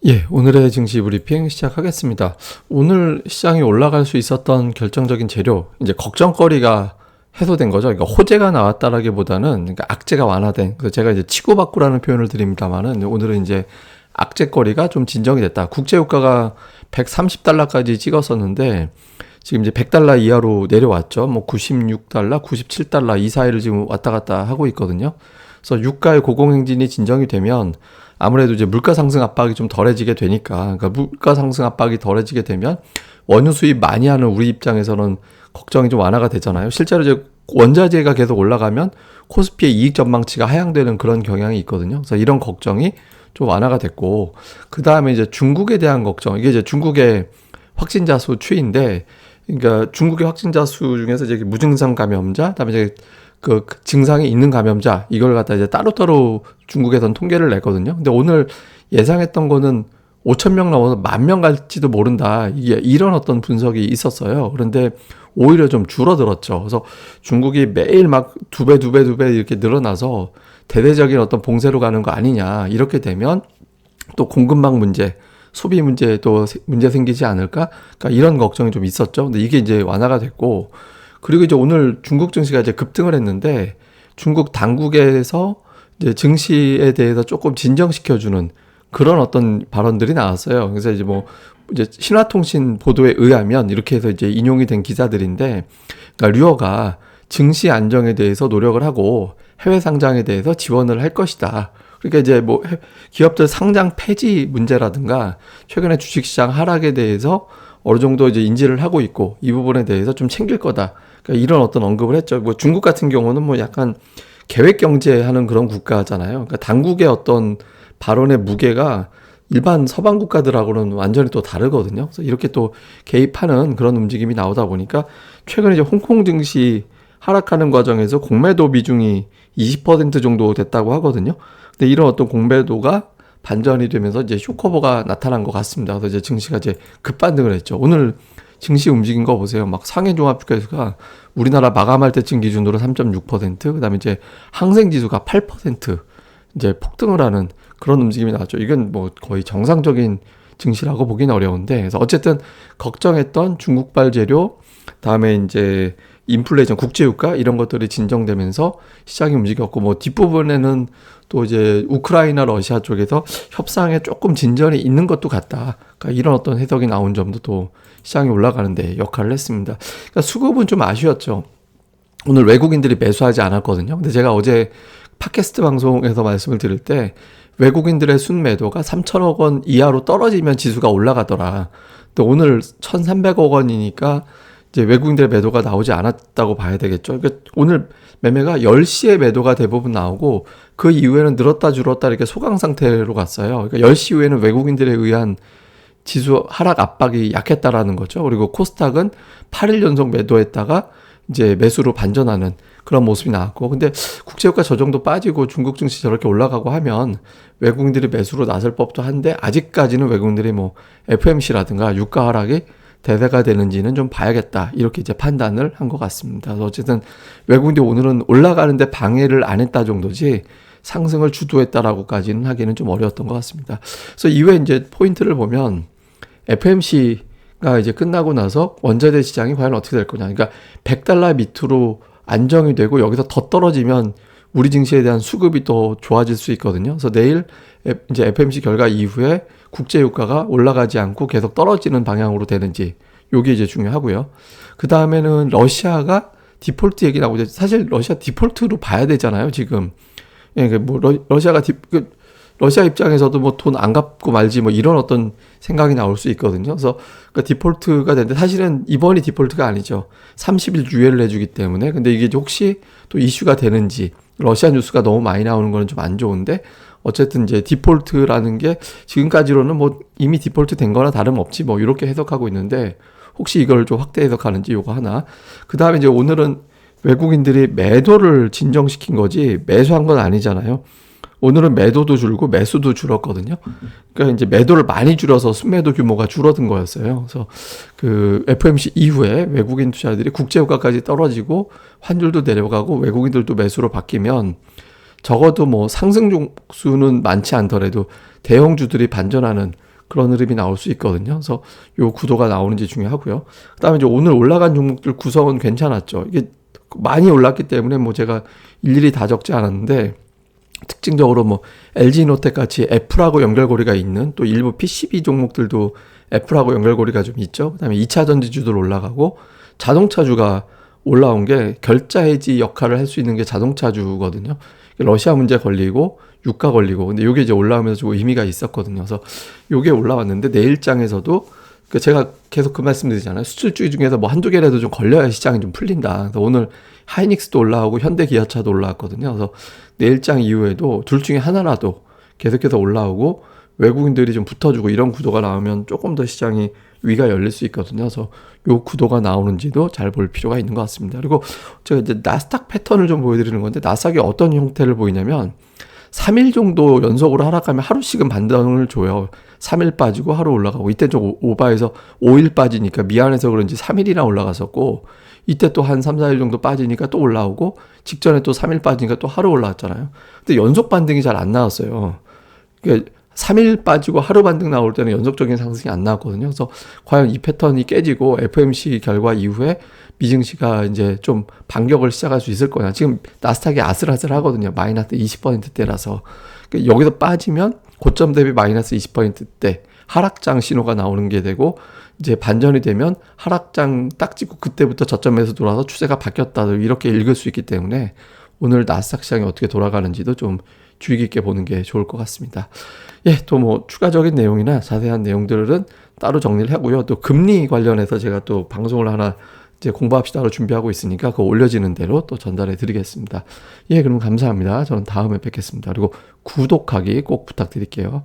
예, 오늘의 증시 브리핑 시작하겠습니다. 오늘 시장이 올라갈 수 있었던 결정적인 재료, 이제 걱정거리가 해소된 거죠. 그러니까 호재가 나왔다라기보다는 그러니까 악재가 완화된. 그래서 제가 이제 치고받고라는 표현을 드립니다만은 오늘은 이제 악재거리가 좀 진정이 됐다. 국제유가가 130달러까지 찍었었는데 지금 이제 100달러 이하로 내려왔죠. 뭐 96달러, 97달러 이 사이를 지금 왔다 갔다 하고 있거든요. 그래서 유가의 고공행진이 진정이 되면 아무래도 이제 물가 상승 압박이 좀 덜해지게 되니까, 그러니까 물가 상승 압박이 덜해지게 되면 원유 수입 많이 하는 우리 입장에서는 걱정이 좀 완화가 되잖아요. 실제로 이제 원자재가 계속 올라가면 코스피의 이익 전망치가 하향되는 그런 경향이 있거든요. 그래서 이런 걱정이 좀 완화가 됐고, 그 다음에 이제 중국에 대한 걱정, 이게 이제 중국의 확진자 수 추이인데, 그러니까 중국의 확진자 수 중에서 이제 무증상 감염자, 그다음에 이제 그 증상이 있는 감염자 이걸 갖다 이제 따로따로 중국에선 통계를 냈거든요. 근데 오늘 예상했던 거는 5천 명 넘어서 1만 명 갈지도 모른다. 이게 이런 어떤 분석이 있었어요. 그런데 오히려 좀 줄어들었죠. 그래서 중국이 매일 막 두 배 이렇게 늘어나서 대대적인 어떤 봉쇄로 가는 거 아니냐. 이렇게 되면 또 공급망 문제, 소비 문제도 문제 생기지 않을까? 그러니까 이런 걱정이 좀 있었죠. 근데 이게 이제 완화가 됐고, 그리고 이제 오늘 중국 증시가 이제 급등을 했는데 중국 당국에서 이제 증시에 대해서 조금 진정시켜주는 그런 어떤 발언들이 나왔어요. 그래서 이제 뭐 이제 신화통신 보도에 의하면 이렇게 해서 이제 인용이 된 기사들인데, 그러니까 류어가 증시 안정에 대해서 노력을 하고 해외 상장에 대해서 지원을 할 것이다. 그러니까 이제 뭐 기업들 상장 폐지 문제라든가 최근에 주식시장 하락에 대해서 어느 정도 이제 인지를 하고 있고 이 부분에 대해서 좀 챙길 거다. 그러니까 이런 어떤 언급을 했죠. 뭐 중국 같은 경우는 뭐 약간 계획 경제하는 그런 국가잖아요. 그러니까 당국의 어떤 발언의 무게가 일반 서방 국가들하고는 완전히 또 다르거든요. 그래서 이렇게 또 개입하는 그런 움직임이 나오다 보니까 최근에 이제 홍콩 증시 하락하는 과정에서 공매도 비중이 20% 정도 됐다고 하거든요. 근데 이런 어떤 공매도가 반전이 되면서 이제 쇼커버가 나타난 것 같습니다. 그래서 이제 증시가 이제 급반등을 했죠. 오늘 증시 움직인 거 보세요. 막 상해 종합주가가 우리나라 마감할 때쯤 기준으로 3.6%, 그다음에 이제 항생 지수가 8% 이제 폭등을 하는 그런 움직임이 나왔죠. 이건 뭐 거의 정상적인 증시라고 보기는 어려운데, 그래서 어쨌든 걱정했던 중국발 재료, 다음에 이제 인플레이션, 국제유가 이런 것들이 진정되면서 시장이 움직였고, 뭐 뒷부분에는 또 이제 우크라이나 러시아 쪽에서 협상에 조금 진전이 있는 것도 같다. 그러니까 이런 어떤 해석이 나온 점도 또 시장이 올라가는데 역할을 했습니다. 그러니까 수급은 좀 아쉬웠죠. 오늘 외국인들이 매수하지 않았거든요. 근데 제가 어제 팟캐스트 방송에서 말씀을 드릴 때 외국인들의 순매도가 3천억 원 이하로 떨어지면 지수가 올라가더라. 근데 오늘 1,300억 원이니까 이제 외국인들의 매도가 나오지 않았다고 봐야 되겠죠. 그러니까 오늘 매매가 10시에 매도가 대부분 나오고 그 이후에는 늘었다 줄었다 이렇게 소강 상태로 갔어요. 그러니까 10시 이후에는 외국인들에 의한 지수 하락 압박이 약했다라는 거죠. 그리고 코스닥은 8일 연속 매도했다가 이제 매수로 반전하는 그런 모습이 나왔고, 근데 국제유가 저 정도 빠지고 중국 증시 저렇게 올라가고 하면 외국인들이 매수로 나설 법도 한데 아직까지는 외국인들이 뭐 FMC라든가 유가 하락이 대세가 되는지는 좀 봐야겠다, 이렇게 이제 판단을 한 것 같습니다. 그래서 어쨌든 외국인들이 오늘은 올라가는데 방해를 안 했다 정도지 상승을 주도했다라고까지는 하기는 좀 어려웠던 것 같습니다. 그래서 이후에 이제 포인트를 보면 FMC가 이제 끝나고 나서 원자재 시장이 과연 어떻게 될 거냐. 그러니까 100달러 밑으로 안정이 되고 여기서 더 떨어지면 우리 증시에 대한 수급이 더 좋아질 수 있거든요. 그래서 내일 이제 FMC 결과 이후에 국제 유가가 올라가지 않고 계속 떨어지는 방향으로 되는지, 요게 이제 중요하고요. 그 다음에는 러시아가 디폴트 얘기 나오고, 사실 러시아 디폴트로 봐야 되잖아요, 지금. 예, 뭐 러시아가 러시아 입장에서도 뭐 돈 안 갚고 말지 뭐 이런 어떤 생각이 나올 수 있거든요. 그래서 그 디폴트가 되는데 사실은 이번이 디폴트가 아니죠. 30일 유예를 해주기 때문에. 근데 이게 혹시 또 이슈가 되는지, 러시아 뉴스가 너무 많이 나오는 거는 좀 안 좋은데, 어쨌든 이제 디폴트라는 게 지금까지로는 뭐 이미 디폴트 된 거나 다름없지 뭐 이렇게 해석하고 있는데, 혹시 이걸 좀 확대 해석하는지 요거 하나. 그 다음에 이제 오늘은 외국인들이 매도를 진정시킨 거지 매수한 건 아니잖아요. 오늘은 매도도 줄고 매수도 줄었거든요. 그러니까 이제 매도를 많이 줄여서 순매도 규모가 줄어든 거였어요. 그래서 그 FMC 이후에 외국인 투자들이 국제유가까지 떨어지고 환율도 내려가고 외국인들도 매수로 바뀌면 적어도 뭐 상승 종수는 많지 않더라도 대형주들이 반전하는 그런 흐름이 나올 수 있거든요. 그래서 요 구도가 나오는지 중요하고요. 그다음에 이제 오늘 올라간 종목들 구성은 괜찮았죠. 이게 많이 올랐기 때문에 뭐 제가 일일이 다 적지 않았는데 특징적으로 뭐 LG노텍 같이 애플하고 연결고리가 있는 또 일부 PCB 종목들도 애플하고 연결고리가 좀 있죠. 그다음에 2차 전지주들 올라가고 자동차주가 올라온 게 결자 해지 역할을 할 수 있는 게 자동차주거든요. 러시아 문제 걸리고 유가 걸리고 근데 요게 이제 올라오면서 좀 의미가 있었거든요. 그래서 요게 올라왔는데 내일장에서도 제가 계속 그 말씀드리잖아요. 수출주의 중에서 뭐 한두 개라도 좀 걸려야 시장이 좀 풀린다. 그래서 오늘 하이닉스도 올라오고 현대기아차도 올라왔거든요. 그래서 내일장 이후에도 둘 중에 하나라도 계속해서 올라오고 외국인들이 좀 붙어주고 이런 구도가 나오면 조금 더 시장이 위가 열릴 수 있거든요. 그래서 요 구도가 나오는지도 잘 볼 필요가 있는 것 같습니다. 그리고 제가 이제 나스닥 패턴을 좀 보여드리는 건데 나스닥이 어떤 형태를 보이냐면 3일 정도 연속으로 하락하면 하루씩은 반등을 줘요. 3일 빠지고 하루 올라가고 이때 좀 오바해서 5일 빠지니까 미안해서 그런지 3일이나 올라갔었고 이때 또 한 3, 4일 정도 빠지니까 또 올라오고 직전에 또 3일 빠지니까 또 하루 올라왔잖아요. 근데 연속 반등이 잘 안 나왔어요. 그러니까 3일 빠지고 하루 반등 나올 때는 연속적인 상승이 안 나왔거든요. 그래서 과연 이 패턴이 깨지고 FOMC 결과 이후에 미증시가 이제 좀 반격을 시작할 수 있을 거냐. 지금 나스닥이 아슬아슬 하거든요. 마이너스 20%대라서. 그러니까 여기서 빠지면 고점 대비 마이너스 20%대 하락장 신호가 나오는 게 되고 이제 반전이 되면 하락장 딱 찍고 그때부터 저점에서 돌아서 추세가 바뀌었다. 이렇게 읽을 수 있기 때문에 오늘 나스닥 시장이 어떻게 돌아가는지도 좀 주의 깊게 보는 게 좋을 것 같습니다. 예, 또 뭐 추가적인 내용이나 자세한 내용들은 따로 정리를 하고요. 또 금리 관련해서 제가 또 방송을 하나 이제 공부합시다로 준비하고 있으니까 그거 올려지는 대로 또 전달해 드리겠습니다. 예, 그럼 감사합니다. 저는 다음에 뵙겠습니다. 그리고 구독하기 꼭 부탁드릴게요.